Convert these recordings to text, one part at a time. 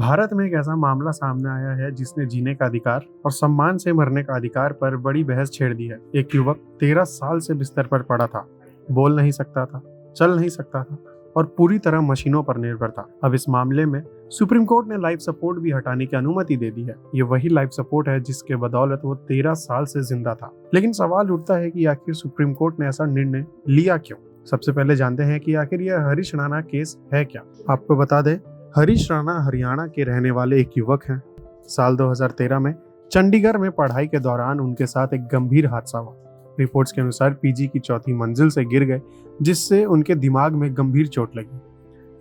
भारत में एक ऐसा मामला सामने आया है जिसने जीने का अधिकार और सम्मान से मरने का अधिकार पर बड़ी बहस छेड़ दी है। एक युवक 13 साल से बिस्तर पर पड़ा था, बोल नहीं सकता था, चल नहीं सकता था और पूरी तरह मशीनों पर निर्भर था। अब इस मामले में सुप्रीम कोर्ट ने लाइफ सपोर्ट भी हटाने की अनुमति दे दी है। ये वही लाइफ सपोर्ट है जिसके बदौलत वो 13 साल से जिंदा था। लेकिन सवाल उठता है कि आखिर सुप्रीम कोर्ट ने ऐसा निर्णय लिया क्यों। सबसे पहले जानते हैं कि आखिर यह हरीश राणा केस है क्या। आपको बता दें, हरीश राणा हरियाणा के रहने वाले एक युवक हैं। साल 2013 में चंडीगढ़ में पढ़ाई के दौरान उनके साथ एक गंभीर हादसा हुआ। रिपोर्ट्स के अनुसार पीजी की चौथी मंजिल से गिर गए, जिससे उनके दिमाग में गंभीर चोट लगी।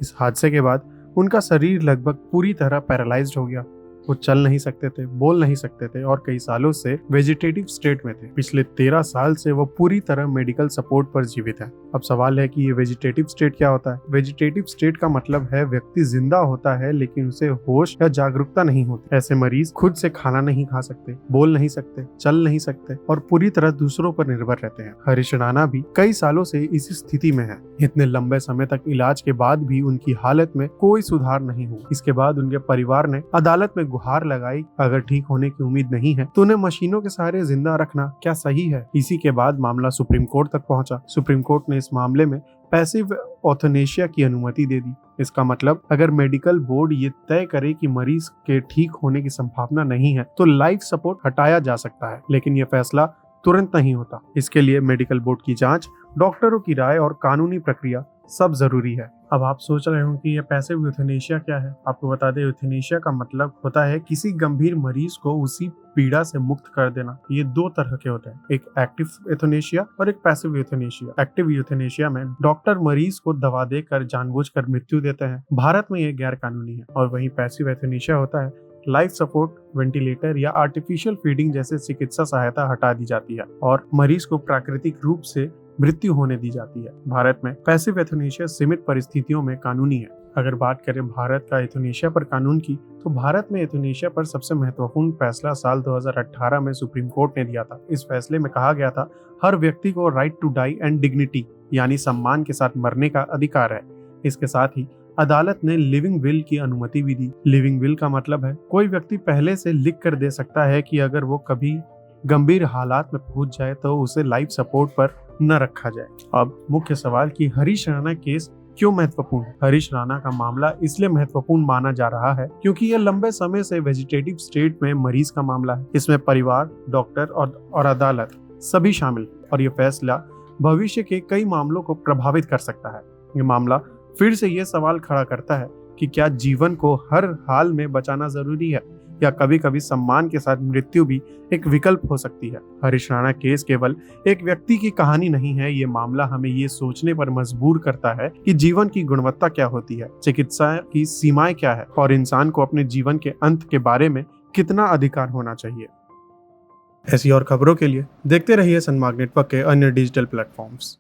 इस हादसे के बाद उनका शरीर लगभग पूरी तरह पैरालाइज्ड हो गया। वो चल नहीं सकते थे, बोल नहीं सकते थे और कई सालों से वेजिटेटिव स्टेट में थे। पिछले 13 साल से वो पूरी तरह मेडिकल सपोर्ट पर जीवित है। अब सवाल है कि ये वेजिटेटिव स्टेट क्या होता है। वेजिटेटिव स्टेट का मतलब है व्यक्ति जिंदा होता है लेकिन उसे होश या जागरूकता नहीं होती। ऐसे मरीज खुद से खाना नहीं खा सकते, बोल नहीं सकते, चल नहीं सकते और पूरी तरह दूसरों पर निर्भर रहते हैं। हरीश राणा भी कई सालों से इस स्थिति में है। इतने लंबे समय तक इलाज के बाद भी उनकी हालत में कोई सुधार नहीं हुआ। इसके बाद उनके परिवार ने अदालत में गुहार लगाई, अगर ठीक होने की उम्मीद नहीं है तो उन्हें मशीनों के सहारे जिंदा रखना क्या सही है। इसी के बाद मामला सुप्रीम कोर्ट तक पहुंचा। सुप्रीम कोर्ट ने इस मामले में पैसिव ऑर्थनेशिया की अनुमति दे दी। इसका मतलब अगर मेडिकल बोर्ड ये तय करे कि मरीज के ठीक होने की संभावना नहीं है तो लाइफ सपोर्ट हटाया जा सकता है। लेकिन यह फैसला तुरंत नहीं होता। इसके लिए मेडिकल बोर्ड की जांच, डॉक्टरों की राय और कानूनी प्रक्रिया सब जरूरी है। अब आप सोच रहे हो कि ये पैसिव यूथेनेशिया क्या है। आपको बता दें, यूथेनेशिया का मतलब होता है किसी गंभीर मरीज को उसी पीड़ा से मुक्त कर देना। ये दो तरह के होते हैं, एक एक्टिव यूथेनेशिया और एक पैसिव यूथेनेशिया। एक्टिव यूथेनेशिया में डॉक्टर मरीज को दवा देकर जानबूझकर मृत्यु देते हैं। भारत में ये गैर कानूनी है। और वहीं पैसिव यूथेनेशिया होता है लाइफ सपोर्ट, वेंटिलेटर या आर्टिफिशियल फीडिंग जैसे चिकित्सा सहायता हटा दी जाती है और मरीज को प्राकृतिक रूप से मृत्यु होने दी जाती है। भारत में पैसिव यूथेनेशिया सीमित परिस्थितियों में कानूनी है। अगर बात करें भारत का यूथेनेशिया पर कानून की, तो भारत में यूथेनेशिया पर सबसे महत्वपूर्ण फैसला साल 2018 में सुप्रीम कोर्ट ने दिया था। इस फैसले में कहा गया था हर व्यक्ति को right to die and dignity यानी सम्मान के साथ मरने का अधिकार है। इसके साथ ही अदालत ने लिविंग विल की अनुमति भी दी। लिविंग विल का मतलब है कोई व्यक्ति पहले से लिख कर दे सकता है कि अगर वो कभी गंभीर हालात में पहुंच जाए तो उसे लाइफ सपोर्ट पर न रखा जाए। अब मुख्य सवाल कि हरीश राणा केस क्यों महत्वपूर्ण है। हरीश राणा का मामला इसलिए महत्वपूर्ण माना जा रहा है क्योंकि यह लंबे समय से वेजिटेटिव स्टेट में मरीज का मामला है। इसमें परिवार, डॉक्टर और अदालत सभी शामिल और ये फैसला भविष्य के कई मामलों को प्रभावित कर सकता है। ये मामला फिर से ये सवाल खड़ा करता है कि क्या जीवन को हर हाल में बचाना जरूरी है या कभी कभी सम्मान के साथ मृत्यु भी एक विकल्प हो सकती है। हरीश राणा केस केवल एक व्यक्ति की कहानी नहीं है। ये मामला हमें ये सोचने पर मजबूर करता है कि जीवन की गुणवत्ता क्या होती है, चिकित्सा की सीमाएं क्या है और इंसान को अपने जीवन के अंत के बारे में कितना अधिकार होना चाहिए। ऐसी और खबरों के लिए देखते रहिए सनमार्ग नेटवर्क के अन्य डिजिटल प्लेटफॉर्म्स।